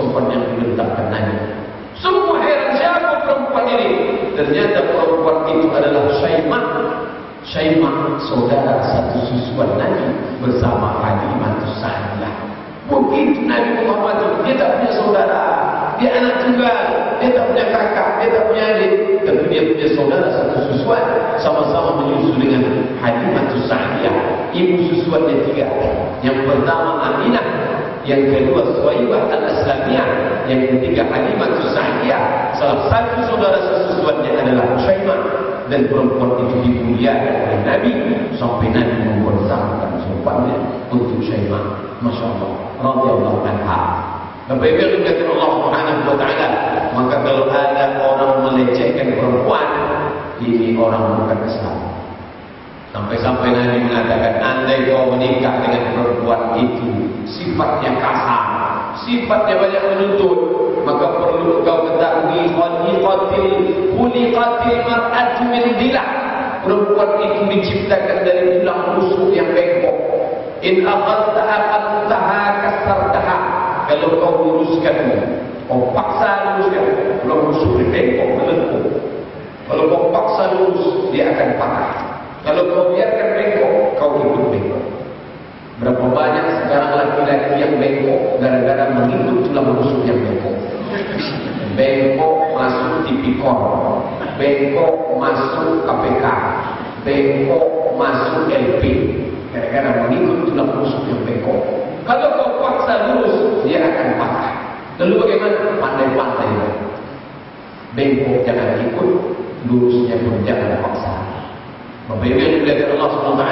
perempuan yang dibentangkan Nabi. Semua heran, siapa perempuan ini? Ternyata perempuan itu adalah Syaimah. Syaimah saudara satu susuan Nabi bersama Halimatus Sa'diyah. Begitu Nabi Muhammad, dia tak punya saudara, dia anak tunggal, dia tak punya kakak, dia tak punya adik, tapi dia punya saudara satu susuan, sama-sama menyusu dengan Halimatus Sa'diyah. Ibu susuannya 3. Yang pertama Aminah, yang kedua Suwaibah al-Aslamiyah, yang ketiga Halimatus Sa'diyah. Salah satu saudara sesusuannya adalah Syaimah, dan perempuan itu dimuliakan oleh Nabi sampai Nabi mempersamakan sopannya untuk Syaimah. Masya Allah, radhiyallahu anha. Bapak Ibu yang dikatakan Allah Subhanahu wa taala, maka kalau ada orang melecehkan perempuan, ini orang bukan Islam. Sampai-sampai Nabi mengatakan, andai kau menikah dengan perempuan itu sifatnya kasar, sifatnya banyak menuntut, maka perlu kau ketahui khuliqatil mar'atu min dilah. Perempuan itu diciptakan dari tulang rusuk yang bengkok. In aqadtaha qadtaha kasartaha. Kalau kau luruskan, kau paksa luruskan, tulang rusuk bengkok melengkung. Kalau kau paksa lurus, dia akan patah. Kalau kau biarkan bengkok, kau ikut bengkok. Berapa banyak sekarang laki-laki yang bengkok gara-gara mengikut tulang rusuk yang bengkok. Bengkok masuk tipikor, bengkok masuk KPK, bengkok masuk LP, gara-gara mengikut tulang rusuk yang bengkok. Kalau kau paksa lurus, dia akan patah. Lalu bagaimana? Pandai-pandai. Bengkok jangan ikut, lurusnya pun jangan paksa. Bapak Ibu yang dimuliakan Allah SWT,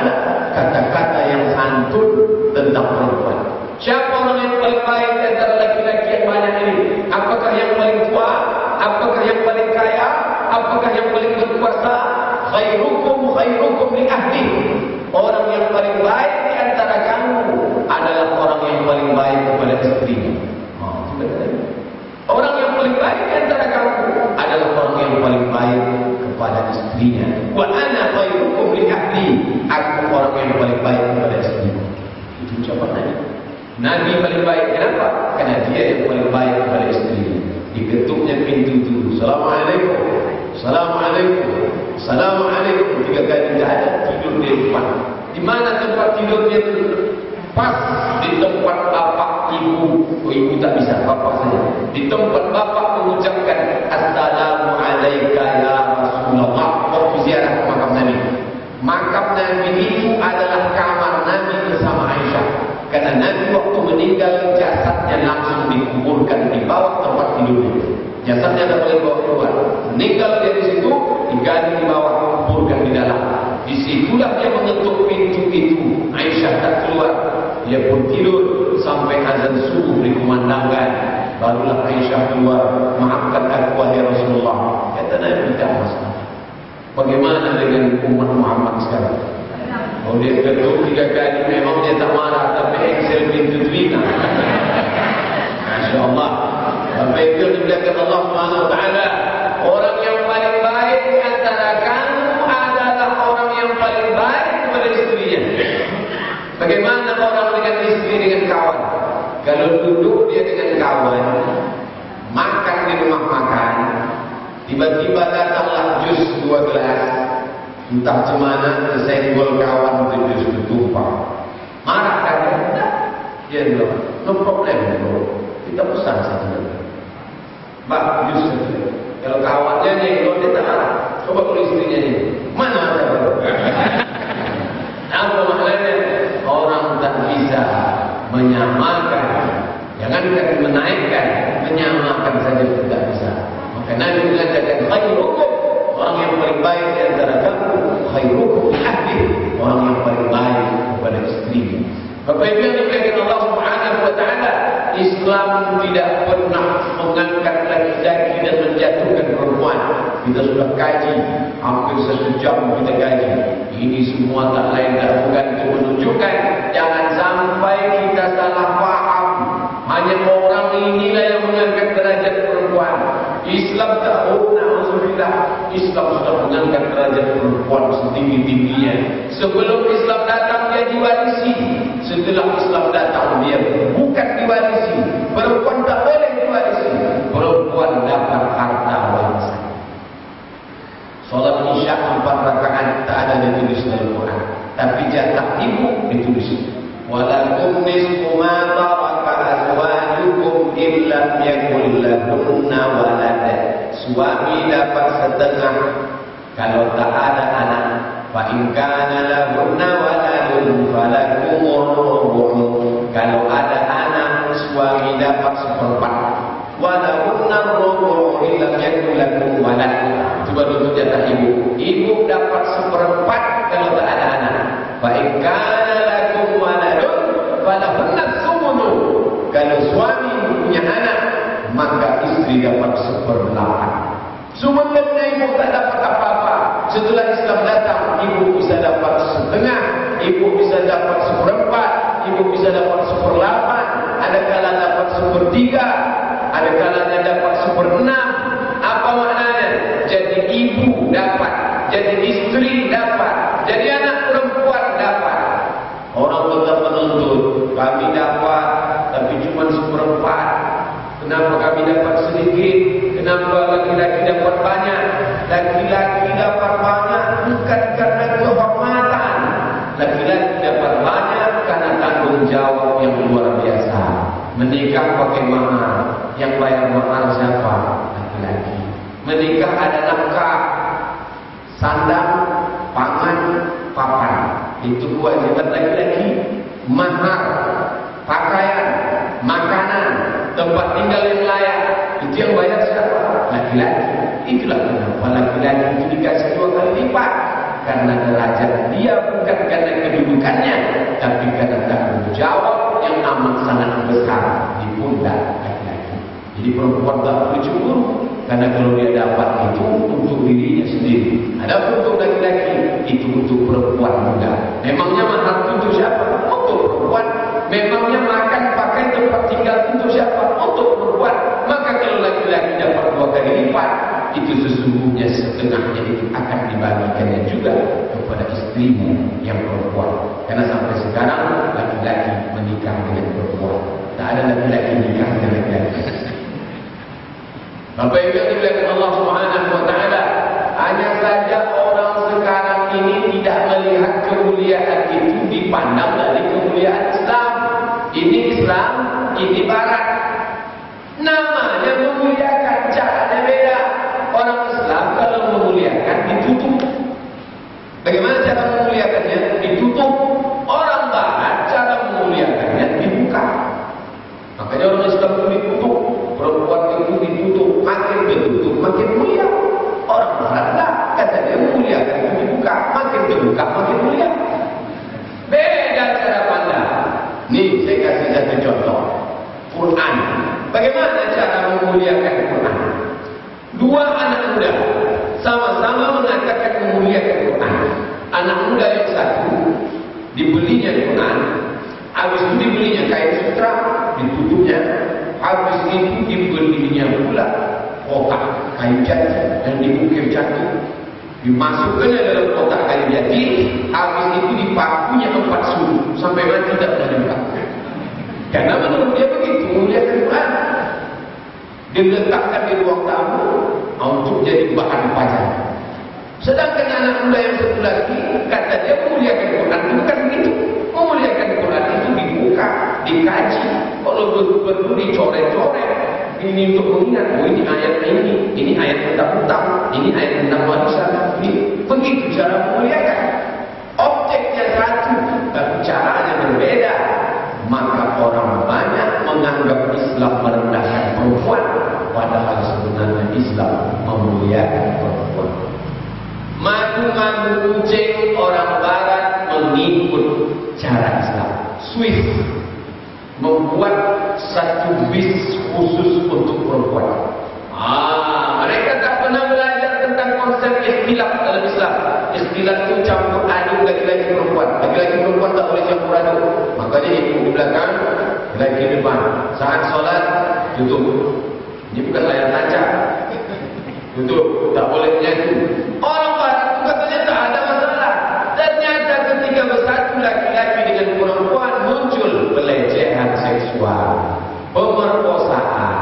kata-kata yang santun tentang perempuan. Siapa orang yang paling baik antara laki-laki yang banyak ini? Apakah yang paling tua? Apakah yang paling kaya? Apakah yang paling berkuasa? Khairukum li ahli. Orang yang paling baik di antara kamu adalah orang yang paling baik kepada istrinya. Orang yang paling baik di antara kamu adalah orang yang paling baik kepada istrinya. Wa ana khairukum li ahli. Aku orang yang paling baik kepada istrinya. Itu ucapan Nabi. Nabi paling baik. Kenapa? Karena dia yang paling baik kepada istrinya. Diketuknya pintu itu. Assalamualaikum, Assalamualaikum, Assalamualaikum. 3 kali tidak ada, tidur di depan. Di mana tempat tidurnya itu? Pas di tempat bapak ibu. Ibu tak bisa, bapak saja. Di tempat bapak mengucapkan Assalamualaikum ya Rasulullah. Waktu ziarah ke makam Nabi. Makam Nabi itu adalah kamar Nabi bersama Aisyah. Karena Nabi waktu meninggal, jasadnya langsung dikuburkan di bawah tempat tidurnya. Jasadnya tak boleh bawa keluar. Meninggal dia di situ, digali di bawah, kuburkan di dalam. Disitulah dia mengetuk pintu itu. Aisyah tak keluar. Dia pun tidur sampai azan subuh dikumandangkan. Barulah Aisyah keluar. Maafkan aku wahai Rasulullah. Kata Nabi, tidak masalah. Bagaimana dengan umat Muhammad sekarang? Oh, dia ketuk 3 kali, memang dia tak marah, tapi Excel pintu telinga. Masya Allah. Bapak Ibu dimuliakan Allah Subhanahu wa taala. Orang yang paling baik di antara kamu adalah orang yang paling baik kepada istrinya. Bagaimana orang dengan istri, dengan kawan? Kalau duduk dia dengan kawan, makan di rumah makan, tiba-tiba datanglah jus 2 gelas. Entah cemana, tersenggol kawan itu jus bertumpah. Marah kan? Dia bilang, no problem bro. Kita pesan satu lagi. Mbak, jus satu. Kalau kawannya nyenggol, dia tak marah. Coba kalau istrinya ini, mana ada bro? Apa maknanya? Orang tak bisa menyamakan. Jangankan menaikkan, menyamakan saja tidak bisa. Maka Nabi mengatakan khairukum, orang yang paling baik di antara kamu, khairukum li ahli, orang yang paling baik kepada istrinya. Bapak Ibu yang dimuliakan Allah Subhanahu wa taala, Islam tidak pernah mengangkat laki-laki dan menjatuhkan perempuan. Kita sudah kaji hampir 1 jam kita kaji. Ini semua tak lain dan bukan untuk menunjukkan jangan sampai kita salah paham. Hanya orang inilah yang mengangkat derajat perempuan. Islam tak na'udzubillah. Islam sudah mengangkat derajat perempuan setinggi-tingginya. Sebelum Islam datang dia diwarisi. Setelah Islam datang dia bukan diwarisi. Perempuan tak boleh illam yakul lahunna walad. Suami dapat setengah kalau tak ada anak. Fa in kana lahunna waladun falakumur rubu'. Kalau ada anak, suami dapat seperempat. Walahunna rubu' illam yakul lahum walad. Coba dulu jatah ibu. Ibu dapat seperempat kalau tak ada anak. Fa in kana lakum waladun falahunna thumnu. Kalau suami punya anak, maka istri dapat seperlapan. Sebelumnya ibu tak dapat apa-apa. Setelah Islam datang, ibu bisa dapat setengah, ibu bisa dapat seperempat, ibu bisa dapat seperlapan, ada kalanya dapat sepertiga, ada kalanya dapat seperenam. Apa maknanya? Jadi ibu dapat, jadi istri dapat, jadi anak perempuan dapat. Orang tetap menuntut, kami dapat, tapi cuma seperempat. Kenapa kami dapat sedikit? Kenapa laki-laki dapat banyak? Laki-laki dapat banyak bukan karena kehormatan. Laki-laki dapat banyak karena tanggung jawab yang luar biasa. Menikah pakai mahar, yang bayar mahar siapa? Laki-laki. Menikah ada nafkah, sandang, pangan, papan. Itu kewajiban laki-laki. Mahar, pakaian, makanan, tempat tinggal yang layak, itu yang bayar siapa? Laki-laki. Itulah kenapa laki-laki itu dikasih 2 kali lipat. Karena derajat dia bukan karena kedudukannya, tapi karena tanggung jawab yang amat sangat besar di pundak laki-laki. Jadi perempuan tak perlu cemburu, karena kalau dia dapat itu untuk dirinya sendiri. Adapun untuk laki-laki itu untuk perempuan juga. Memangnya mahar untuk siapa? Untuk perempuan. Memangnya makan, pakai, tempat tinggal untuk siapa? Untuk perempuan. Maka kalau laki-laki dapat 2 kali lipat, itu sesungguhnya setengahnya itu akan dibagikannya juga kepada istrimu yang perempuan. Karena sampai sekarang laki-laki menikah dengan perempuan. Tak ada laki-laki menikah dengan laki-laki. Bapak Ibu yang dimuliakan Allah Subhanahu wa taala, hanya saja orang sekarang ini tidak melihat kemuliaan itu dipandang dari kemuliaan Islam. Ini Islam, ini Barat. Namanya memuliakan, caranya beda. Orang Islam kalau memuliakan ditutup. Bagaimana cara memuliakannya? Ditutup. Orang Barat cara memuliakannya dibuka. Makanya orang Islam itu ditutup, perempuan itu ditutup, makin ditutup makin mulia. Orang Barat enggak, katanya memuliakan itu dibuka, makin terbuka makin mulia. Beda cara pandang. Nih saya kasih satu contoh. Quran. Bagaimana cara memuliakan Quran? 2 anak muda sama-sama mengatakan memuliakan Quran. Anak muda yang satu dibelinya Quran, habis itu dibelinya kain sutra, ditutupnya, habis itu dibelinya pula kotak kayu jati dan dibukir jati, dimasukkannya dalam kotak kayu jati, habis itu dipakunya 4 suku sampai mati tidak pernah dibuka. Karena menurut dia begitu memuliakan Quran. Diletakkan di ruang tamu untuk jadi bahan pajak. Sedangkan anak muda yang satu lagi kata dia memuliakan Quran bukan begitu. Memuliakan Quran itu dibuka, dikaji, kalau betul-betul dicoret-coret. Ini untuk mengingat, oh ini ayat ini ayat tentang hutang, ini ayat tentang warisan. Ini begitu cara memuliakan. Objeknya satu, tapi caranya berbeda. Maka orang banyak menganggap Islam merendahkan perempuan, padahal sebenarnya Islam memuliakan perempuan. Madu-madu kucing orang Barat mengikut cara Islam. Swiss membuat satu bis khusus untuk perempuan. Mereka tak pernah belajar tentang konsep ikhtilaf dalam Islam. Ikhtilaf itu campur aduk laki-laki perempuan. Laki-laki perempuan tak boleh campur aduk. Makanya ibu di belakang, laki di depan. Saat sholat, tutup. Ini bukan layar kaca. Tutup, tak boleh menyatu. Orang Barat itu katanya tak ada masalah. Ternyata ketika bersatu laki-laki dengan perempuan muncul pelecehan seksual, pemerkosaan.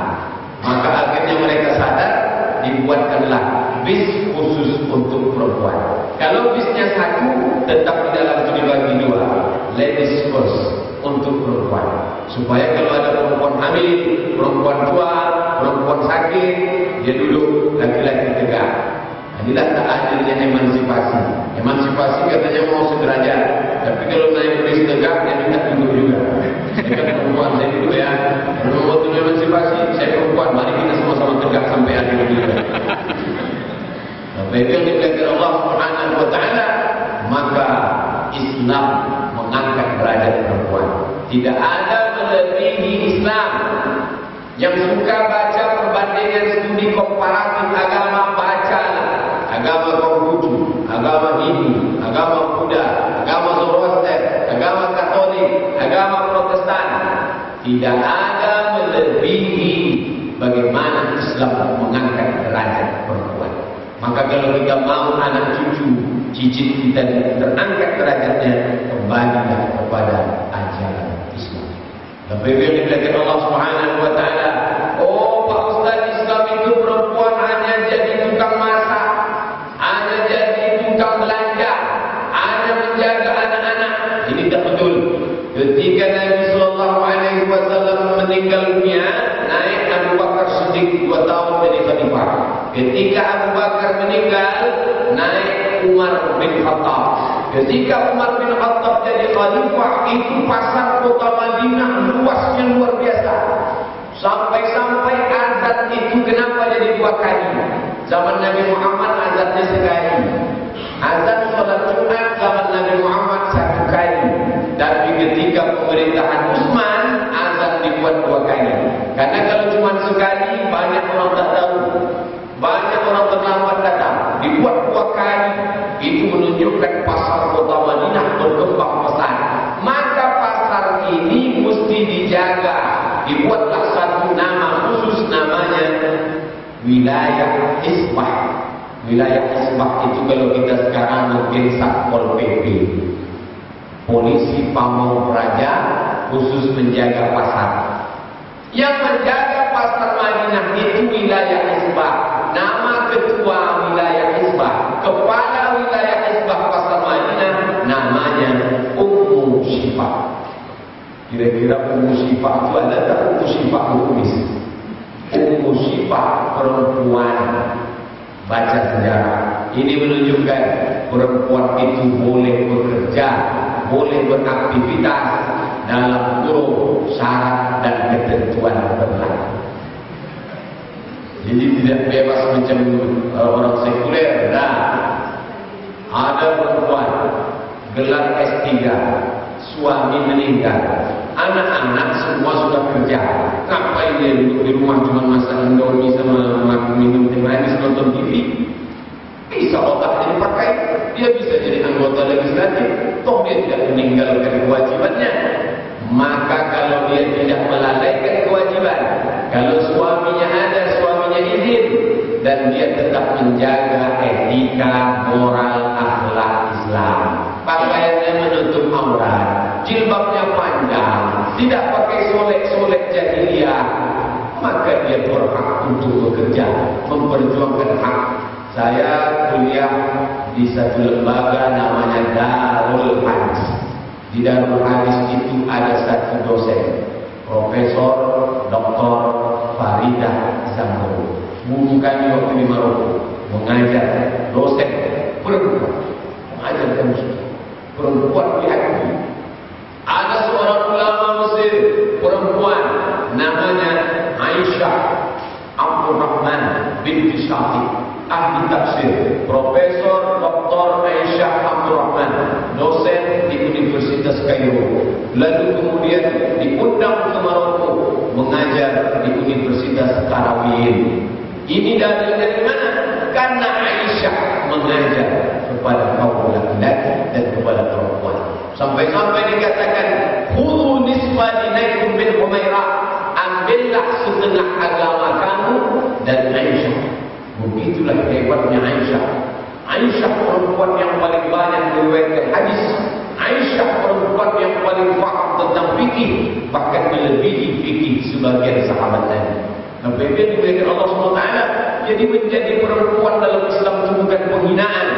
Maka akhirnya mereka sadar, dibuatkanlah bis khusus untuk perempuan. Kalau bisnya satu, tetap di dalam itu dibagi 2. Ladies first untuk perempuan. Supaya kalau ada perempuan hamil, perempuan tua, perempuan sakit, dia duduk, laki-laki tegak. Inilah tak adilnya emansipasi. Emansipasi katanya mau sederajat, tapi kalau naik bis tegak, dia minta duduk juga. Saya kan perempuan, saya duduk ya. Kalau mau tujuan emansipasi, saya perempuan, mari kita sama-sama tegak sampai akhir juga. Baik yang dimuliakan Allah Subhanahu wa taala, maka Islam mengangkat derajat perempuan. Tidak ada melebihi Islam. Yang suka baca perbandingan studi komparatif agama, bacalah. Agama Konghucu, agama Hindu, agama Buddha, agama Zoroaster, agama Katolik, agama Protestan. Tidak ada melebihi bagaimana Islam mengangkat derajat perempuan. Maka kalau kita mau anak cucu, cicit kita terangkat derajatnya, kembalilah kepada ajaran Islam. Lebih yang dimuliakan Allah Subhanahu wa taala. Oh, Pak Ustaz, Islam itu perempuan hanya jadi tukang masak, hanya jadi tukang belanja, hanya menjaga anak-anak. Ini tak betul. Ketika Nabi SAW meninggal dunia, naik Abu Bakar Siddiq 2 tahun jadi khalifah. Ketika Abu Bakar meninggal, naik Umar bin Khattab. Ketika Umar bin Khattab jadi khalifah, itu pasar kota Madinah luasnya luar biasa. Sampai-sampai azan itu kenapa jadi 2 kali? Zaman Nabi Muhammad azannya sekali. Azan sholat Jumat zaman Nabi Muhammad 1 kali. Tapi ketika pemerintahan Utsman, azan dibuat 2 kali. Karena kalau cuma sekali, banyak orang tak tahu. Banyak orang terlambat datang. Dibuat 2 kali. Itu menunjukkan pasar kota Madinah berkembang pesat. Maka pasar ini mesti dijaga. Dibuatlah satu nama khusus, namanya wilayah Hisbah. Wilayah Hisbah itu kalau kita sekarang mungkin Satpol PP, polisi pamong praja, khusus menjaga pasar. Yang menjaga pasar Madinah itu wilayah Hisbah. Nama ketua wilayah Hisbah, kepala wilayah Hisbah pasar Madinah, namanya Ummu Syifah. Kira-kira Ummu Syifah itu ada tak? Ummu Syifah kumis. Ummu Syifah perempuan. Baca sejarah. Ini menunjukkan perempuan itu boleh bekerja, boleh beraktivitas dalam kurung syarat dan ketentuan berlaku. Jadi tidak bebas macam orang sekuler. Nah, ada perempuan gelar S3, suami meninggal, anak-anak semua sudah kerja. Ngapain dia duduk di rumah cuma masak indomie sama minum teh manis, nonton TV? Bisa otaknya dipakai, dia bisa jadi anggota legislatif. Toh dia tidak meninggalkan kewajibannya. Maka kalau dia tidak melalaikan kewajiban, kalau suaminya ada, suaminya izin, dan dia tetap menjaga etika, moral, akhlak Islam, pakaiannya menutup aurat, jilbabnya panjang, tidak pakai solek-solek jahiliyah, maka dia berhak untuk bekerja, memperjuangkan hak. Saya kuliah di satu lembaga namanya Darul Hadis. Di Darul Hadis itu ada satu dosen, Profesor Dr. Faridah Zamrou. Guru kami waktu di Maroko, mengajar, dosen perempuan, mengajar perempuan diakui. Ada seorang ulama Mesir perempuan namanya Aisyah Abdurrahman binti Syafii, ahli tafsir, Profesor Dr. Aisyah Abdurrahman, dosen di Universitas Kairo. Lalu kemudian diundang ke Maroko mengajar di Universitas Qarawiyyin. Ini dari mana? Karena Aisyah mengajar kepada kaum laki-laki dan kepada perempuan. Sampai-sampai dikatakan, "Khudhu nisfa dinaikum bil Humairah." Ambillah setengah agama kamu dan Aisyah. Begitulah hebatnya Aisyah. Aisyah perempuan yang paling banyak meriwayatkan hadis. Aisyah perempuan yang paling paham tentang fikih, bahkan melebihi fikih sebagian sahabat Nabi. Nabi diberikan Allah SWT. Jadi menjadi perempuan dalam Islam itu bukan penghinaan.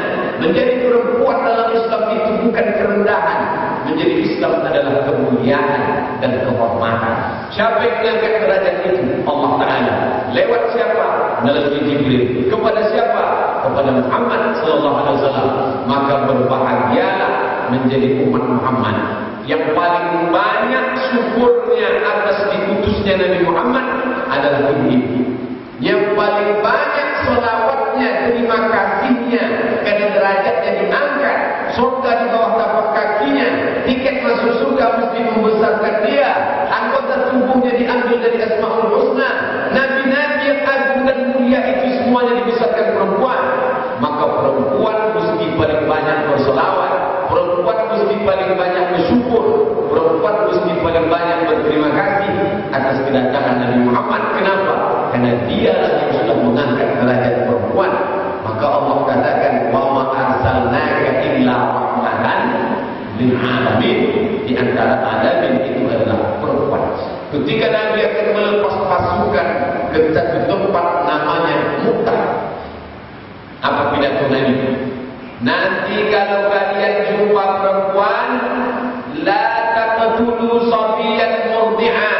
Menjadi perempuan dalam Islam itu bukan kerendahan. Menjadi menjadi Islam adalah kemuliaan dan kehormatan. Siapa yang mengangkat derajat itu? Allah Ta'ala. Lewat siapa? Melalui Jibril. Kepada siapa? Kepada Muhammad sallallahu alaihi wasallam. Maka berbahagialah menjadi umat Muhammad yang paling banyak syukurnya atas diutusnya Nabi Muhammad adalah ini. Yang paling banyak selawatnya, terima kasihnya karena derajatnya diangkat, surga di bawah tapak kakinya, tiket masuk surga mesti membesarkan dia, anggota tubuhnya diambil dari Asmaul Husna, nabi-nabi yang agung dan mulia itu semuanya dibesarkan perempuan. Maka perempuan mesti paling banyak berselawat, perempuan mesti paling banyak bersyukur, perempuan mesti paling banyak berterima kasih atas kedatangan Nabi Muhammad. Kenapa? Karena dialah yang sudah mengangkat derajat perempuan. Maka Allah katakan, wa ma arsalnaka illa rahmatan lil alamin. Di antara alamin itu adalah perempuan. Ketika Nabi akan melepas pasukan ke satu tempat namanya Mu'tah, apa pidato Nabi? Nanti kalau kalian jumpa perempuan, la taqtulu sabiyan murdi'ah.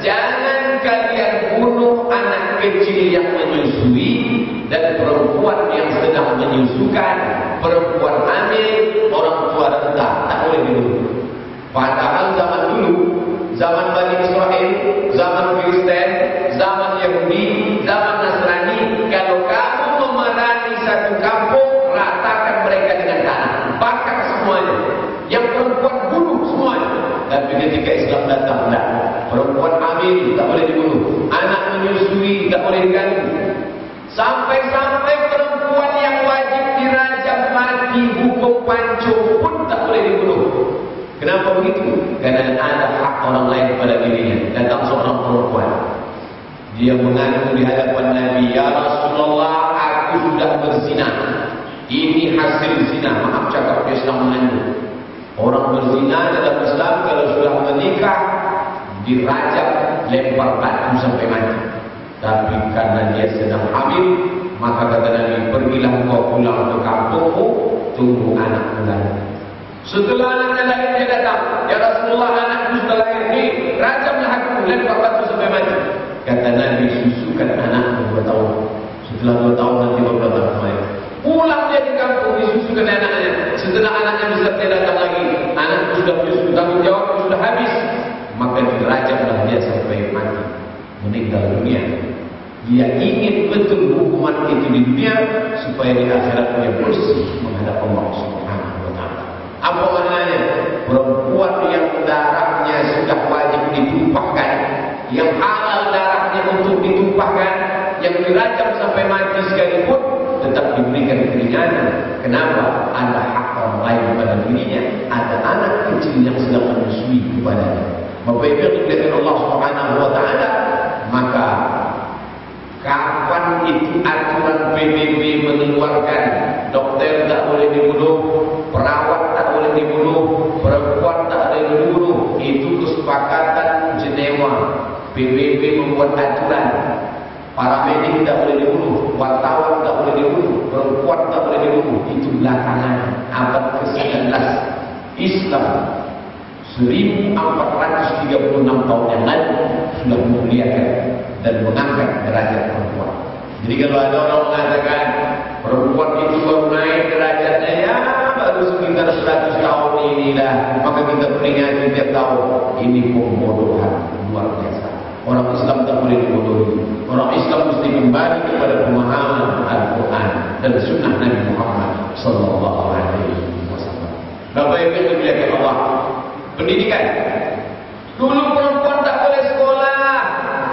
Jangan kalian bunuh anak kecil yang menyusui dan perempuan yang sedang menyusukan, perempuan hamil, orang tua renta, tak boleh dibunuh. Padahal zaman dulu, zaman Bani Israel, zaman Kristen, zaman Yahudi, zaman Nasrani, kalau kamu memerangi satu kampung, ratakan mereka dengan tanah, bakar semuanya. Yang perempuan bunuh semuanya. Tapi ketika Islam datang, tidak. Perempuan hamil tak boleh dibunuh, anak menyusui tak boleh diganggu. Sampai-sampai perempuan yang wajib dirajam mati hukum pancung pun tak boleh dibunuh. Kenapa begitu? Karena ada hak orang lain pada dirinya. Datang seorang perempuan, dia mengaku di hadapan Nabi, ya Rasulullah, aku sudah berzina. Ini hasil zina. Maaf cakap Islam menandu. Orang berzina dalam Islam kalau sudah menikah dirajam, lempar batu sampai mati. Tapi karena dia sedang hamil, maka kata Nabi, pergilah kau pulang ke kampungmu, tunggu anak lahir. Setelah anaknya lahir, dia datang, ya Rasulullah, anakku sudah lahir ini, rajamlah aku, lempar batu sampai mati. Kata Nabi, susukan anakmu 2 tahun. Setelah 2 tahun nanti baru datang kembali. Pulang dia di kampung, disusukan anaknya. Setelah anaknya besar, dia datang lagi, anakku sudah menyusu, tanggung jawab sudah habis. Maka dirajamlah dia sampai mati, meninggal dunia. Dia ingin betul hukuman itu di dunia supaya di akhirat dia bersih menghadap Allah Subhanahu wa Ta'ala. Apa maknanya? Perempuan yang darahnya sudah wajib ditumpahkan, yang halal darahnya untuk ditumpahkan, yang dirajam sampai mati sekalipun tetap diberikan keringanan. Kenapa? Ada hak orang lain pada dirinya, ada anak kecil yang sedang menyusui kepadanya. Bapak Ibu yang Allah Subhanahu wa Ta'ala, maka kapan itu aturan PBB mengeluarkan dokter tak boleh dibunuh, perawat tak boleh dibunuh, perempuan tak boleh dibunuh? Itu kesepakatan Jenewa. PBB membuat aturan. Para medik tak boleh dibunuh, wartawan tak boleh dibunuh, perempuan tak boleh dibunuh. Itu belakangan abad ke-19. Islam 1436 tahun yang lalu sudah memuliakan dan mengangkat derajat perempuan. Jadi kalau ada orang mengatakan perempuan itu baru naik derajatnya, ya baru sekitar 100 tahun inilah, maka kita peringati tiap tahun. Ini pembodohan luar biasa. Orang Islam tak boleh dibodohi. Orang Islam mesti kembali kepada pemahaman Al-Quran dan Sunnah Nabi Muhammad Sallallahu Alaihi Wasallam. Bapak Ibu yang dimuliakan Allah, pendidikan. Dulu perempuan tak boleh sekolah.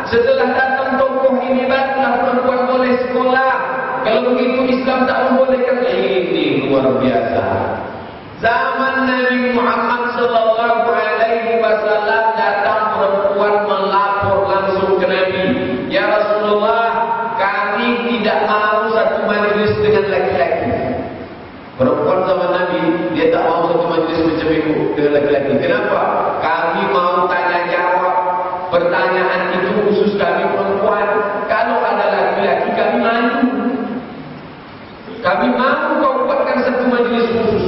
Setelah datang tokoh ini barulah perempuan boleh sekolah. Kalau begitu Islam tak membolehkan. Ini luar biasa. Zaman Nabi Muhammad Sallallahu Alaihi Wasallam datang perempuan melapor langsung ke Nabi. Ya Rasulullah, kami tidak mau satu majlis dengan laki-laki. Perempuan zaman Nabi, dia tak mau satu majlis macam itu dengan laki-laki. Kenapa? Kami mau tanya jawab. Pertanyaan itu khusus kami perempuan. Kalau ada laki-laki, kami malu. Kami malu kau buatkan satu majlis khusus.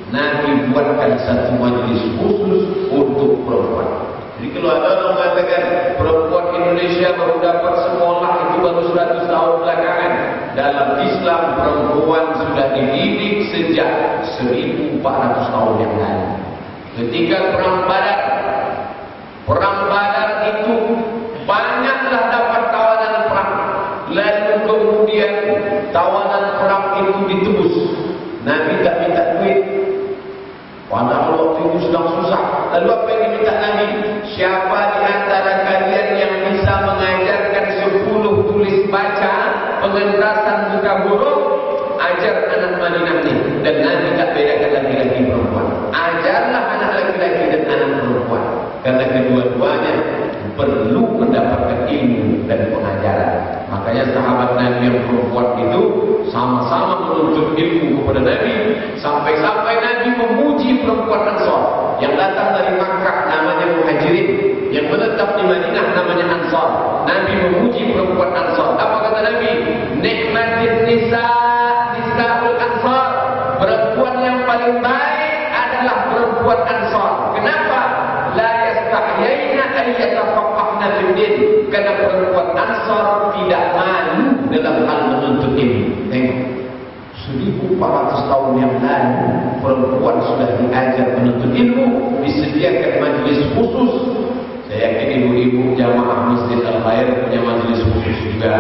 Nabi buatkan sediakan satu majelis khusus untuk perempuan. Jadi kalau ada orang mengatakan perempuan Indonesia baru dapat sekolah itu baru 100 tahun belakangan, dalam Islam perempuan sudah dididik sejak 1400 tahun yang lalu. Ketika Perang Badar itu banyaklah dapat tawanan perang. Lalu kemudian tawanan perang itu ditebus. Nabi tak minta duit. Padahal waktu itu sedang susah. Lalu apa yang diminta Nabi? Siapa di antara kalian yang bisa mengajarkan 10 tulis baca, pengentasan buka huruf, ajar anak Madinah ini. Dan Nabi tak bedakan laki-laki perempuan. Ajarlah anak laki-laki dan anak perempuan. Karena kedua-duanya perlu mendapatkan ilmu dan pengajaran. Makanya sahabat Nabi yang perempuan itu sama-sama menuntut ilmu kepada Nabi. Sampai-sampai Nabi memuji perempuan Ansar yang datang dari Makkah namanya Muhajirin, yang menetap di Madinah namanya Ansar. Nabi memuji perempuan Ansar. Apa kata Nabi? Nikmatin nisaul Ansar. Perempuan yang paling baik adalah perempuan Ansar. Kenapa? La yastahyaina an yatafaqqahna fid din. Karena perempuan Ansar tidak malu dalam hal menuntut ilmu. Tengok, 1400 tahun yang lalu perempuan sudah diajar menuntut ilmu, disediakan majelis khusus. Saya yakin ibu-ibu jamaah Masjid Al-Khair punya majelis khusus juga.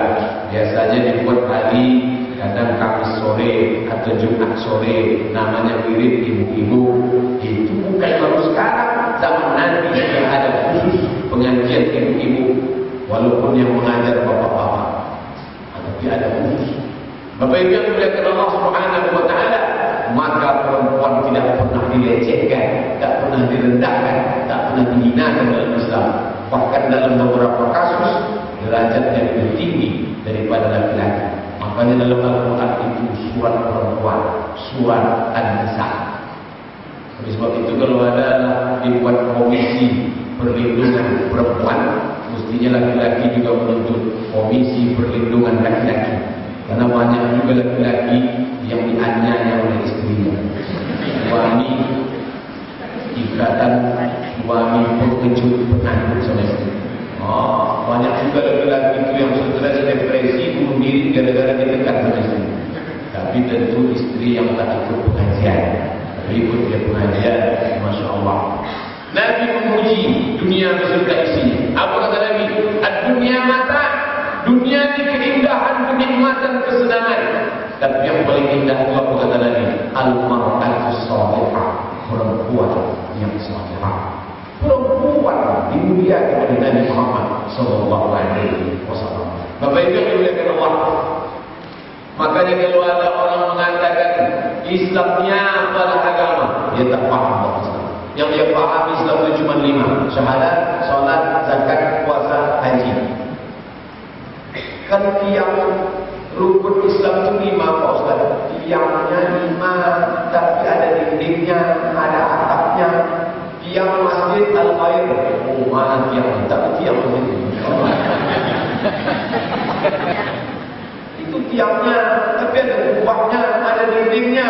Biasanya dibuat hari, kadang Kamis sore atau Jumat sore, namanya wirid ibu-ibu. Itu bukan baru sekarang, zaman Nabi yang ada khusus pengajian ibu-ibu, walaupun yang mengajar bapak-bapak, tapi ada khusus. Bapak Ibu yang dimuliakan Allah Subhanahu wa taala, maka perempuan tidak pernah dilecehkan, tak pernah direndahkan, tak pernah dihinakan dalam Islam. Bahkan dalam beberapa kasus derajatnya lebih tinggi daripada laki-laki. Makanya dalam Al-Quran itu surat perempuan, surat An-Nisa. Oleh sebab itu kalau ada dibuat komisi perlindungan perempuan, mestinya laki-laki juga menuntut komisi perlindungan laki-laki. Karena banyak juga laki-laki yang dianiaya oleh istrinya. Suami ikatan, suami pengecut, penakut sama istri. Banyak juga laki-laki itu yang stres, depresi, bunuh diri gara-gara ditekan sama istri. Tapi tentu istri yang tak ikut pengajian. Ikut dia pengajian, Masya Allah. Nabi memuji dunia beserta isinya. Apa kata Nabi? Ad-dunia mata. Dunia ini keindahan, kenikmatan, kesenangan. Tapi yang paling indah itu apa kata Nabi? Al-mar'atu salihah. Perempuan yang salihah. Perempuan dimuliakan oleh Nabi Muhammad sallallahu alaihi wasallam. Bapak Ibu yang dimuliakan Allah. Makanya kalau ada orang mengatakan Islamnya adalah agama, dia tak paham Islam. Yang dia paham Islam itu cuma 5: syahadat, salat, zakat, puasa, haji. Kan tiang rukun Islam itu 5 Pak Ustaz. Tiangnya 5, tapi ada dindingnya, ada atapnya. Tiang Masjid Al-Khair, mana tiang? Tapi tiang masjid. Itu tiangnya, tapi ada kubahnya, ada dindingnya.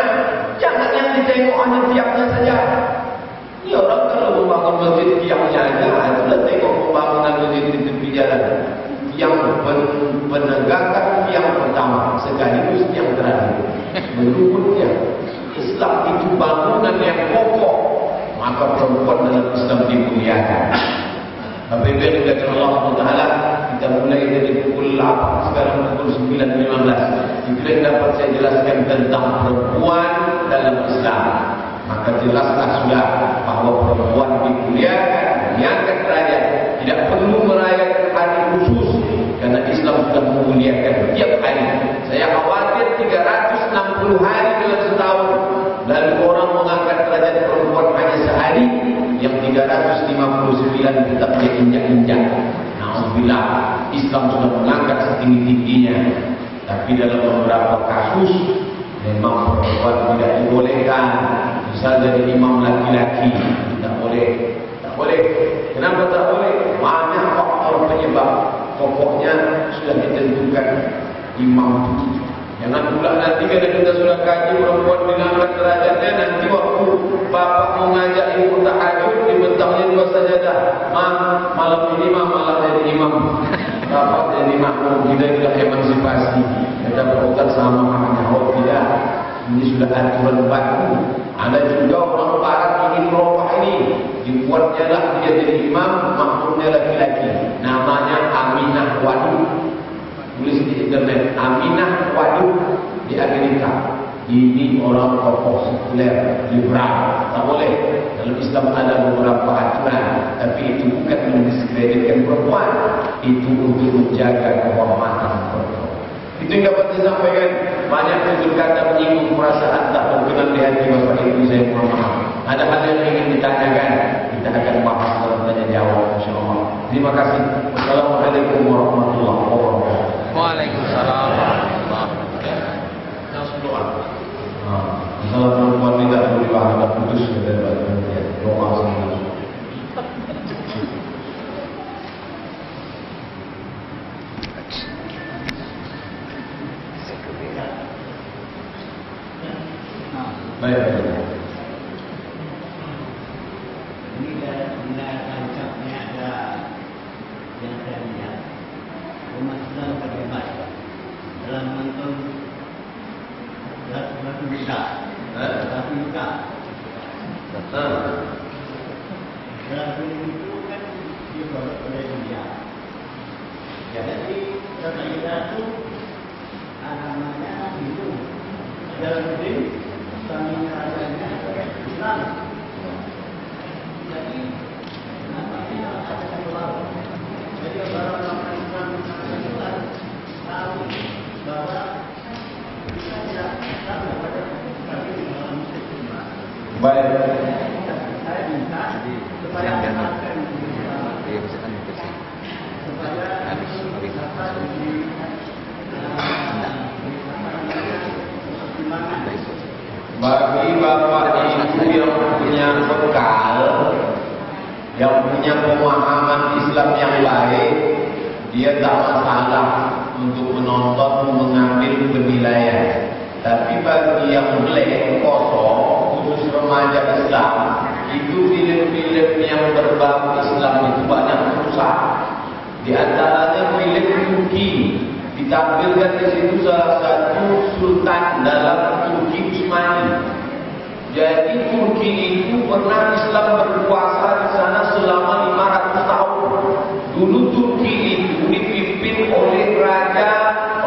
Jangan yang ditengok hanya tiangnya saja. Ini orang kalau membangun masjid tiangnya aja, itulah tengok pembangunan masjid di tepi jalan. Yang penegakan yang pertama sekaligus yang terakhir. Menurutnya Islam itu bangunan yang kokoh, maka perempuan dalam Islam dimuliakan. Bapak Ibu yang dimuliakan Allah Taala, kita mulai dari pukul 8 sekarang pukul 9.15. Itu yang dapat saya jelaskan tentang perempuan dalam Islam. Maka jelaslah sudah bahwa perempuan dimuliakan, diangkat derajat. Tidak perlu merayakan hari khusus, karena Islam sudah memuliakan tiap hari. Saya khawatir 360 hari dalam setahun, lalu orang mengangkat derajat perempuan hanya sehari, yang 359 tetap dia injak-injak. Alhamdulillah, Islam sudah mengangkat setinggi-tingginya. Tapi dalam beberapa kasus memang perempuan tidak dibolehkan. Misal jadi imam laki-laki, tidak boleh. Tak boleh. Kenapa tak boleh? Banyak faktor penyebab. Pokoknya sudah ditentukan imam itu Jangan pula nanti kalau kita sudah kaji perempuan diangkat derajatnya, nanti waktu bapak mau ngajak ibu tahajud dibentangnya 2 sajadah. Malam ini malam jadi imam. Bapak jadi makmum, kita sudah emansipasi. Kita berurusan sama makanya. Oh tidak, ini sudah aturan baru. Ada juga orang barat ingin merubah ini. Dibuatnya lah dia jadi imam, makmumnya laki-laki. Namanya Aminah Wadud. Tulis di internet, Aminah Wadud di Amerika. Ini orang tokoh sekuler, liberal. Tak boleh. Dalam Islam ada beberapa aturan, tapi itu bukan mendiskreditkan perempuan. Itu untuk menjaga kehormatan perempuan. Itu yang dapat disampaikan. Banyak tutur kata menyinggung perasaan tak berkenan di hati Bapak Ibu saya mohon maaf. Ada hal yang ingin ditanyakan, kita akan bahas dalam tanya jawab insyaallah. Terima kasih. Wassalamualaikum warahmatullahi wabarakatuh. Waalaikumsalam warahmatullahi wabarakatuh. Langsung doa. Masalah perempuan tidak perlu dibahas, putus dari bagian doa semua. Baik. Ini kancapnya ada yang saya lihat umat Islam terlibat dalam menonton Ratu Muda. Ratu Muda. Ratu itu kan dibuat oleh India. Jadi Ratu itu namanya Hindu. Dalam diri kami rasanya Islam. Jadi namanya ada keluar. Jadi orang-orang Islam tahu bahwa kita tidak sama pada kami dalam muslim. Baik. Saya minta supaya akan bagi bapak ibu yang punya bekal, yang punya pemahaman Islam yang baik, dia tak masalah untuk menonton mengambil penilaian. Tapi bagi yang blank kosong, khusus remaja Islam, itu film-film yang berbau Islam itu banyak rusak. Di antaranya film Turki. Ditampilkan di situ salah satu sultan dalam Turki Utsmani. Jadi Turki itu pernah Islam berkuasa di sana selama 500 tahun. Dulu Turki itu dipimpin oleh Raja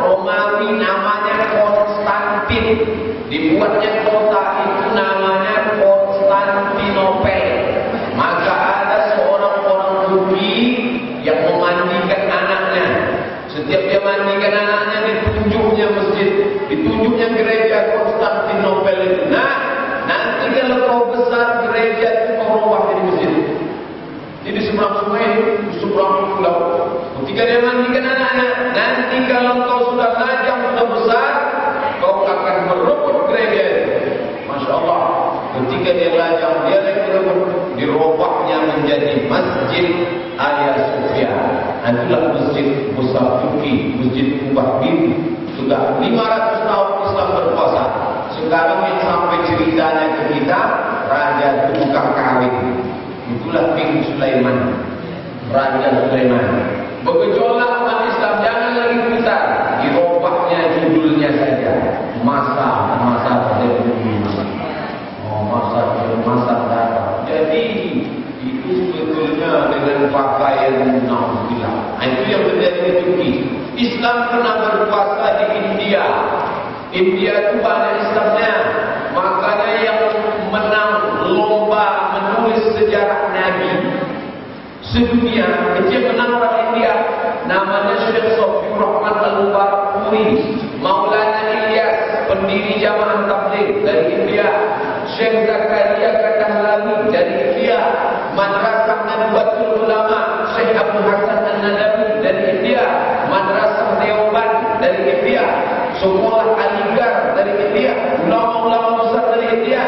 Romawi namanya Konstantin. Dibuatnya kota itu namanya Konstantinopel. Maka ada seorang orang Turki yang memandikan anaknya. Setiap dia mandikan anaknya, ditunjuknya masjid, ditunjuknya gereja Konstantinopel itu. Nah, nanti kalau kau besar gereja itu kau ubah jadi masjid. Jadi seberang sungai itu, seberang pulau. Ketika dia mandikan anaknya, nanti kalau kau sudah lajang, sudah besar, kau akan merebut gereja itu. Masya Allah. Ketika dia lajang, dia lagi merebut, dirubahnya menjadi Masjid Hagia Sophia. Itulah masjid besar Turki, Masjid Kubah Biru. Sudah 500 tahun Islam berkuasa. Sekarang yang sampai ceritanya ke kita, Raja tukang kawin. Itulah King Sulaiman, Raja Sulaiman. Bergejolak umat Islam, jangan lagi putar. Dirubahnya judulnya saja, masa terjadi. Masa datang. Jadi itu sebetulnya dengan pakaian nauzubillah. Itu yang terjadi di Turki. Islam pernah berkuasa di India. India itu banyak Islamnya. Makanya yang menang lomba menulis sejarah Nabi sedunia itu yang menang orang India. Namanya Syekh Sofiur Rahman Al-Mubarakpuri, Maulana Ilyas, pendiri Jamaah Tabligh dari India. Syekh Zakaria Katahlawi dari India. Madrasah Nadwatul Ulama Syekh Abu Hasan An-Nadawi dari India. Madrasah Deoban dari India. Sekolah Aligarh dari India. Ulama-ulama besar dari India.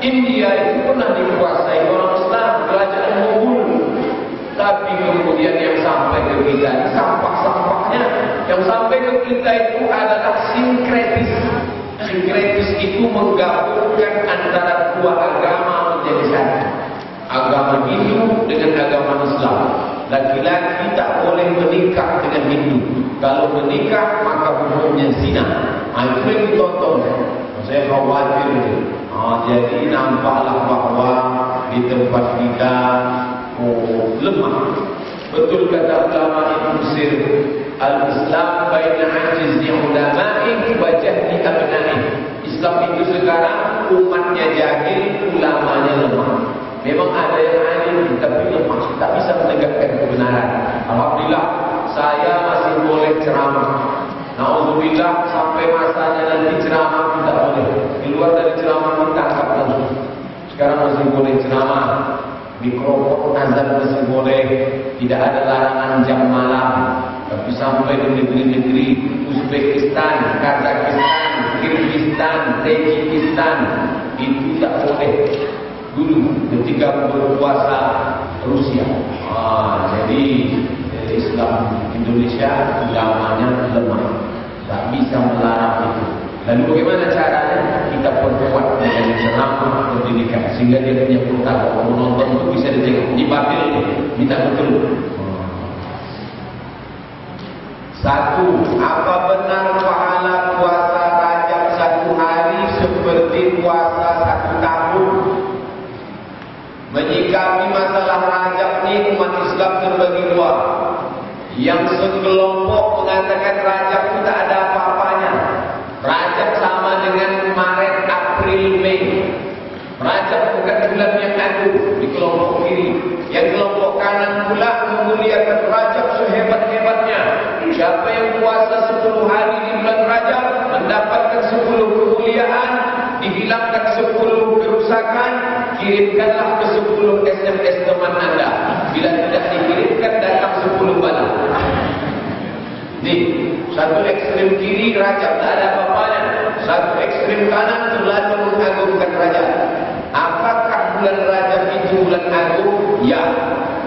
India itu pernah dikuasai orang Islam, kerajaan Mughul. Tapi kemudian yang sampai ke kita, sampah-sampahnya yang Yang sampai ke kita itu adalah sinkretis. Sinkretis itu menggabungkan antara dua agama menjadi satu. Agama Hindu dengan agama Islam. Laki-laki tak boleh menikah dengan Hindu. Kalau menikah maka hukumnya zina. Itu yang ditonton. Saya khawatir itu. Jadi nampaklah bahwa di tempat kita lemah. Betul kata ulama Ibn Sir, al-Islam baina ajizi ulama'i wa jahli abna'i. Islam itu sekarang umatnya jahil, ulamanya lemah. Memang ada yang alim tapi lemah, tak bisa menegakkan kebenaran. Alhamdulillah saya masih boleh ceramah. Nauzubillah sampai masanya nanti ceramah tidak boleh. Di luar dari ceramah ditangkap langsung. Sekarang masih boleh ceramah. Mikrofon azan masih boleh. Tidak ada larangan jam malam. Tapi sampai di negeri-negeri Uzbekistan, Kazakhstan, Kyrgyzstan, Tajikistan itu tidak boleh. Dulu ketika berpuasa Rusia. Jadi Islam Indonesia ulamanya lemah. Tak bisa melarang itu. Lalu bagaimana caranya? Kita perkuat dengan ceramah pendidikan sehingga dia punya kuota. Kalau menonton itu bisa ditengok. Dibatil, minta betul. Satu, apa benar pahala puasa Rajab 1 hari seperti puasa 1 tahun? Menyikapi masalah Rajab ini umat Islam terbagi dua. Yang sekelompok mengatakan Rajab itu tak ada apa-apanya. Rajab sama dengan Maret, April, Mei. Rajab bukan bulan yang agung di kelompok kiri. Yang kelompok kanan pula memuliakan Rajab sehebat-hebatnya. Siapa yang puasa 10 hari di bulan Rajab mendapatkan 10 kemuliaan, dihilangkan 10 kerusakan, kirimkanlah ke 10 SMS teman anda. Bila tidak dikirimkan datang 10 bala. Nih, satu ekstrem kiri Rajab tak ada apa-apanya. Satu ekstrem kanan terlalu mengagungkan Rajab. Apakah bulan Rajab itu bulan agung? Ya.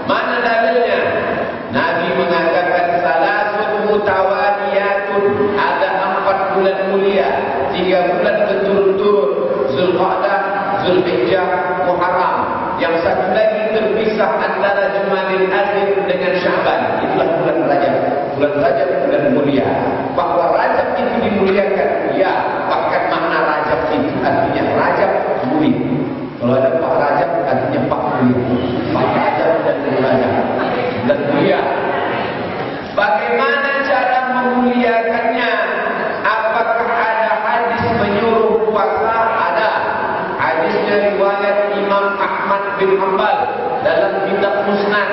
Mana dalilnya? Nabi mengatakan salasun mutawaliyatun, ada 4 bulan mulia, 3 bulan berturut-turut, Zulqa'dah, Zulhijjah, Muharram. Yang satu lagi terpisah antara Jumadil Akhir dengan Sya'ban. Itulah bulan Rajab. Bulan Rajab bulan mulia. Bahwa Rajab itu dimuliakan, ya. Bahkan makna Rajab itu artinya Rajab mulia. Kalau ada Pak Rajab artinya Pak mulia. Pak Rajab dan Rajab bulan mulia. Bagaimana cara memuliakannya? Apakah ada hadis menyuruh puasa? Ada. Hadisnya riwayat Imam Ahmad bin Hanbal dalam kitab Musnad.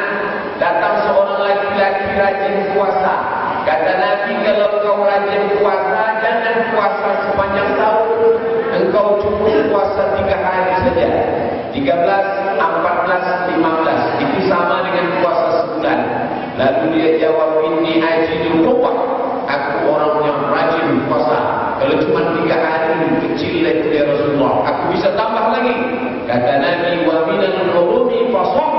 Datang seorang laki-laki rajin puasa. Kata Nabi, kalau kau rajin puasa, jangan puasa sepanjang tahun. Engkau cukup puasa 3 hari saja. 13, 14, 15. Itu sama dengan puasa sebulan. Lalu dia jawab, ini ajidu rupa. Aku orang yang rajin puasa. Kalau cuma 3 hari kecil itu ya Rasulullah. Aku bisa tambah lagi. Kata Nabi, wa minal hurumi fasum.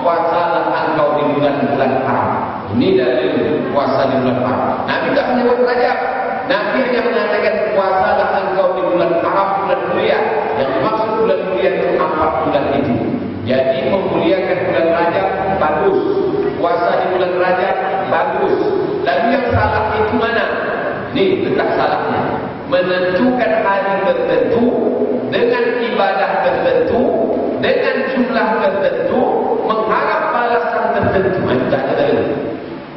Puasalah engkau di bulan-bulan haram. Ini dalil puasa di bulan haram. Nabi tak menyebut Rajab. Nabi hanya mengatakan puasalah engkau di bulan haram, bulan mulia. Yang dimaksud bulan mulia itu 4 bulan itu. Jadi memuliakan bulan Rajab bagus. Puasa di bulan Rajab bagus. Lalu yang salah itu mana? Ini letak salahnya. Menentukan hari tertentu dengan ibadah tertentu, dengan jumlah tertentu, mengharap balasan tertentu. Itu tak ada dalil.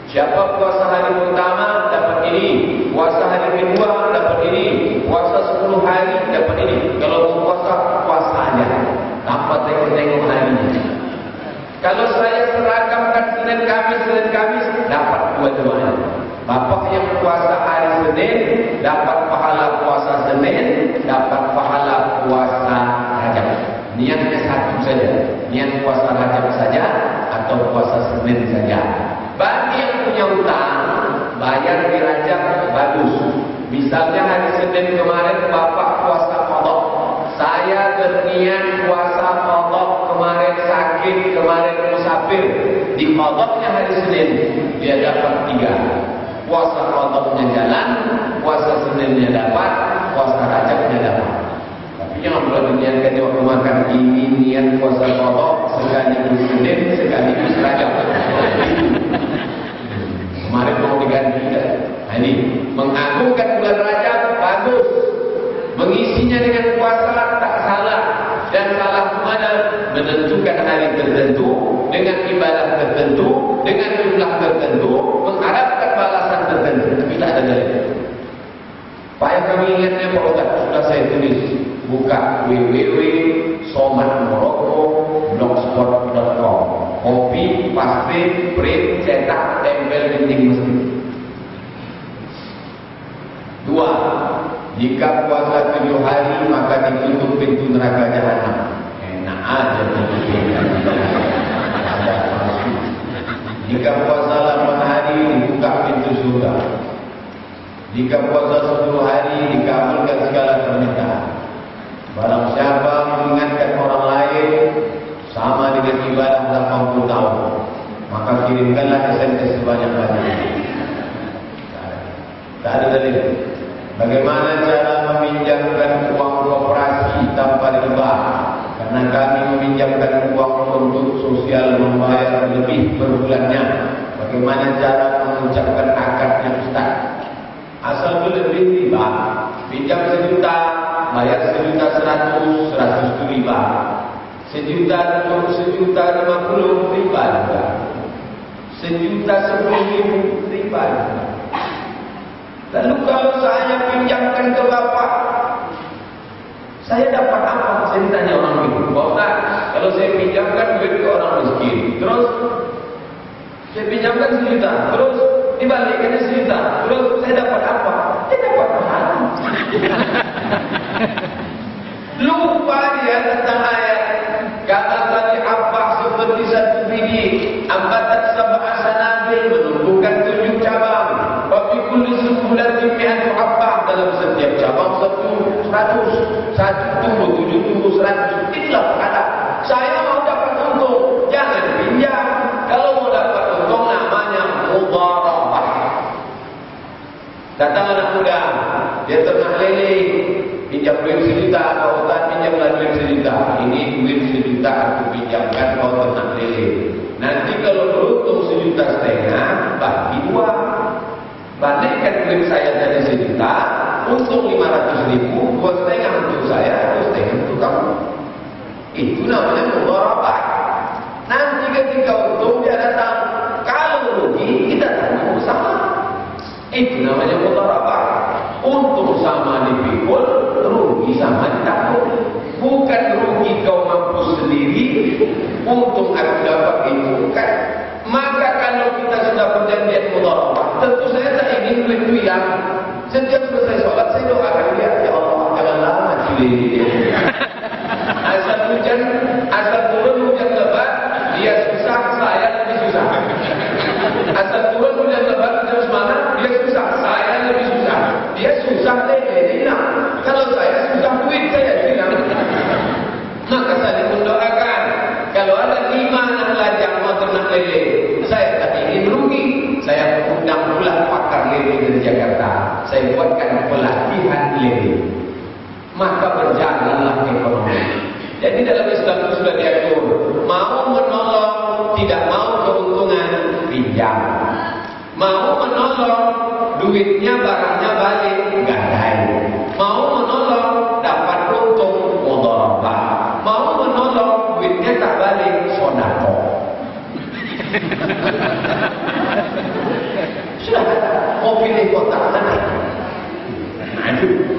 Siapa puasa hari pertama dapat ini, puasa hari kedua dapat ini, puasa 10 hari dapat ini. Kalau puasa, puasa aja tanpa tengok harinya. Kalau saya seragamkan Senin Kamis dapat dua-duanya. Bapak yang puasa hari Senin dapat pahala puasa Senin, dapat pahala puasa Rajab. Niatnya satu saja, niat puasa Rajab saja atau puasa Senin saja. Bagi yang punya utang, bayar di Rajab bagus. Misalnya hari Senin kemarin Bapak puasa qadha. Saya berniat puasa qadha kemarin sakit, kemarin musafir. Di qadhanya hari Senin dia dapat 3. puasa Ramadannya jalan, puasa Seninnya dapat, puasa Rajabnya dapat. Tapi jangan pula diniatkan di waktu makan ini niat puasa Ramadan sekaligus Senin, sekaligus Rajab. Kemarin mau diganti kan? Nah, ini mengagungkan bulan Rajab bagus, mengisinya dengan puasa tak salah, dan salah mana menentukan hari tertentu dengan ibadah tertentu dengan jumlah tertentu mengharapkan balasan tertentu. Tapi tak ada dalil. Supaya kami ingatnya Pak Ustaz, sudah saya tulis, buka www.somatmorocco.blogspot.com, kopi, pasti, print, cetak, tempel dinding masjid. 2. Jika puasa 7 hari maka ditutup pintu neraka jahanam. Enak aja ada palsu. Jika puasa 8 hari dibuka pintu surga. Jika puasa 10 hari dikabulkan segala permintaan. Barang siapa mengingatkan orang lain sama dengan ibadah 80 tahun, maka kirimkanlah SMS sebanyak-banyaknya. Tak ada dalil. Bagaimana cara meminjamkan uang koperasi tanpa riba? Karena kami meminjamkan uang untuk sosial membayar lebih per bulannya. Bagaimana cara mengucapkan akadnya Ustaz? Asal lebih riba. Pinjam 1 juta, bayar 1.100.000, 100 itu riba. 1 juta untuk 1.050.000 riba juga. 1.010.000 riba juga. Lalu kalau saya pinjamkan ke bapak, saya dapat apa? Saya ditanya orang itu, Bapak, kalau saya pinjamkan duit ke orang miskin, terus saya pinjamkan 1 juta, terus dibalikkan 1 juta, terus saya dapat apa? Saya dapat pahala. Lupa dia tentang ayat. Kata tadi apa seperti satu biji, ambatat sab'a sanabil, menumbuhkan 7 cabang. Tapi kulli sumbulatin mi'atu habbah, dalam setiap cabang 100 tumbuh, 7 tumbuh 100. Inilah pahala. Saya mau dapat untung, jangan pinjam. Kalau mau dapat untung namanya mudharabah. Datang anak muda, dia ternak lele, pinjam duit 1 juta, kau tak pinjamlah duit 1 juta. Ini duit 1 juta aku pinjamkan, kau ternak lele. Nanti kalau beruntung 1,5 juta, bagi 2. Balikkan duit saya dari 1 juta, untung 500.000, 2,5 untuk saya, 2,5 untuk kamu. Itu namanya mudharabah. Nanti ketika untung dia datang, kalau rugi kita tanggung bersama. Itu namanya mudharabah. Untung sama dipikul, rugi sama ditanggung. Bukan rugi kau mampu sendiri, untung aku dapat itu, bukan. Maka kalau kita sudah perjanjian mudharabah, tentu saya tak ingin duit itu yang setiap selesai sholat saya doakan dia, ya Allah janganlah mati dia. Asal turun hujan lebat, dia susah, saya lebih susah. Asal turun hujan lebat, dia semangat, dia susah, saya lebih susah. Dia susah, dia hilang. Kalau saya susah, duit saya hilang. Maka saya mendoakan, kalau ada 5 anak lajang mau ternak lele, saya tak ingin rugi. Saya undang pula pakar lele dari Jakarta. Saya buatkan pelatihan lele. Maka berjalanlah ekonomi. Jadi dalam Islam itu sudah diatur, mau menolong, tidak mau keuntungan, pinjam. Mau menolong, duitnya barangnya balik, gadai. Mau menolong, dapat untung, mudharabah. Mau menolong, duitnya tak balik, sedekah. Sudah mau pilih kotak mana?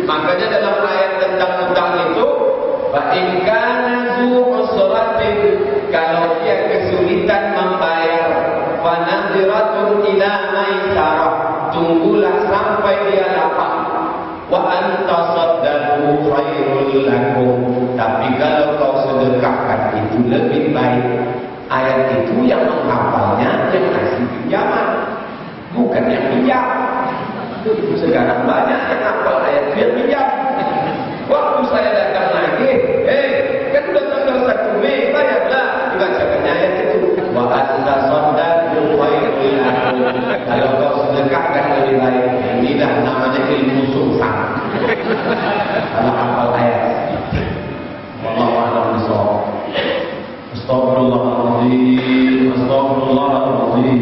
Makanya dalam ayat tentang utang itu, Ba'inkan zu'usratin, kalau dia kesulitan membayar, Fanadhiratun ila maisarah, tunggulah sampai dia dapat. Wa antasaddaqu khairul lakum, tapi kalau kau sedekahkan itu lebih baik. Ayat itu yang menghafalnya yang kasih pinjaman, bukan yang pinjam. Sekarang banyak yang hafal ayat yang pinjam. Waktu saya datang lagi, kan udah tanggal 1 Mei, bayarlah. Dibacakannya ayat itu. Wa antasaddaqu khairul lakum, kalau kau sedekahkan namanya ilmu susah. Kalau hafal ayat. Wallahu a'lam bishawab. Astaghfirullahaladzim, astaghfirullahaladzim,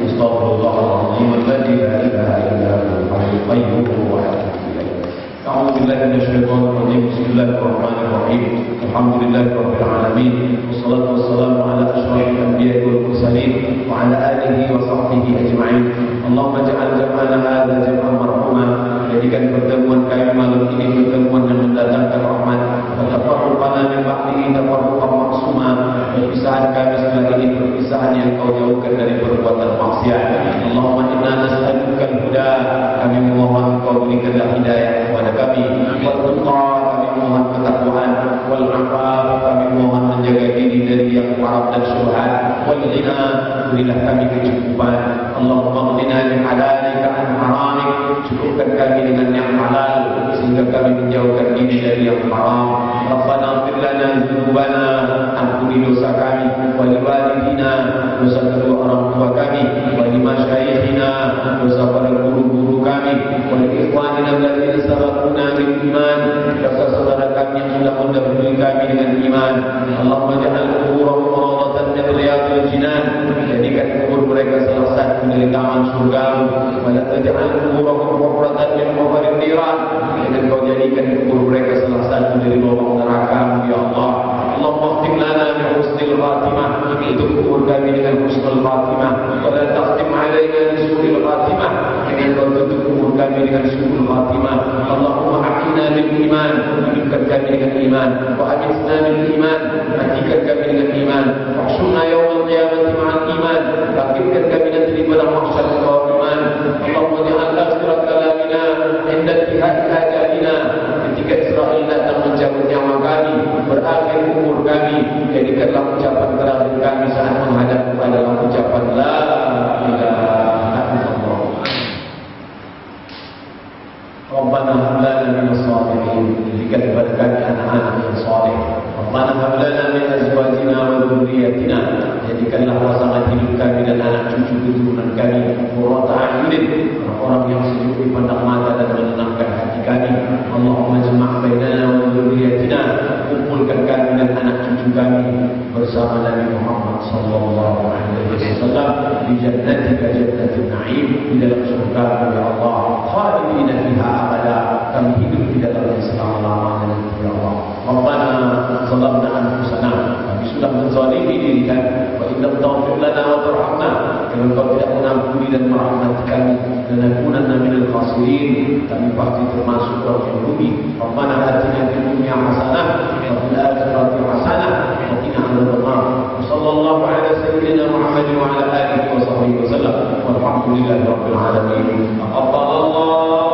astaghfirullahaladzim, alladzi la ilaha illa huwal hayyul qayyum wa atubu ilaih. A'udzu billahi minasyaitonir rajim. Bismillahirrahmanirrahim. Alhamdulillahirabbil alamin. Wassalatu wassalamu ala asyrofil anbiya'i wal mursalin wa ala alihi wa sahbihi ajma'in. Allahumma ja'al jam'ana hadza jam'an marhuma. Jadikan pertemuan kami malam ini pertemuan yang mendatangkan rahmat. Wa tafarruqana min ba'dihi tafarruqan ma'suma. Perpisahan kami setelah ini perpisahan yang kau jauhkan dari perbuatan maksiat. Allahumma inna nas'aluka al-huda. Kami memohon kau berikanlah hidayah kepada kami. Wal tuqa, kami mohon ketakwaan. Wal afaf, kami mohon menjaga diri dari yang haram dan syubhat. Wal ghina, berilah kami kecukupan. Allahumma ghnina min halalika an haramik. Cukupkan kami dengan yang halal sehingga kami menjauhkan diri dari yang haram. Rabbana ighfir lana dzunubana, ampuni dosa kami, wa liwalidina, dosa kedua orang tua kami, wa limasyayikhina, dosa para guru-guru kami, wa liikhwanina alladzina sabaquna bil iman, dosa saudara kami yang sudah mendahului kami dengan iman. Allahumma ja'al quburahum rawdatan min riyadil jinan, jadikan kubur mereka salah satu dari taman surga. Wa la taj'al quburahum hufratan min hufarin niran, dan kau jadikan kubur mereka salah satu dari lubang neraka, ya Allah. Allahumma khtim lana bi husnil khatimah, hidup kubur kami dengan husnul khatimah, wa la takhtim alaina bi su'il khatimah, dengan kau tutup kubur kami dengan su'il khatimah. Allahumma ahyina bil iman, hidupkan kami dengan iman, wa amitna bil iman, matikan kami dengan iman, wa ahsyurna yawmal qiyamati ma'al iman, bangkitkan kami nanti di padang mahsyar dengan iman. Allahumma ja'al akhirat kalamina inda intihai ajalina, ketika Israel datang mencabut nyawa kami, berakhir umur kami, jadikanlah ucapan terakhir kami saat menghadap kepada ucapan la ilaha illallah. Rabbana hab lana minas shalihin, jadikan kepada kami anak-anak yang saleh. Rabbana hab lana min azwajina wa dzurriyyatina, jadikanlah pasangan hidup kami dan anak cucu keturunan kami qurrata a'yunin, orang yang sejuk dipandang mata dan menenangkan hati kami. Allahumma jama' bainana wa dzurriyyatina, kumpulkan kami dan anak cucu kami bersama Nabi Muhammad sallallahu alaihi wasallam di jannatika jannatin na'im, di dalam surga ya Allah, khalidina fiha abada, kami hidup di dalamnya selama-lamanya ya Allah. Rabbana zalamna anfusana, kami sudah menzalimi diri kami, wa in lam taghfir lana wa tarhamna, kalau kau tidak mengampuni dan merahmati kami, lanakunanna minal khasirin, kami pasti termasuk orang yang rugi. Rabbana atina fid dunya hasanah wa fil akhirati hasanah wa qina adzabannar. Sallallahu ala sayyidina Muhammad wa ala alihi wa sahbihi wa sallam. Walhamdulillahi rabbil alamin. Taqabbalallahu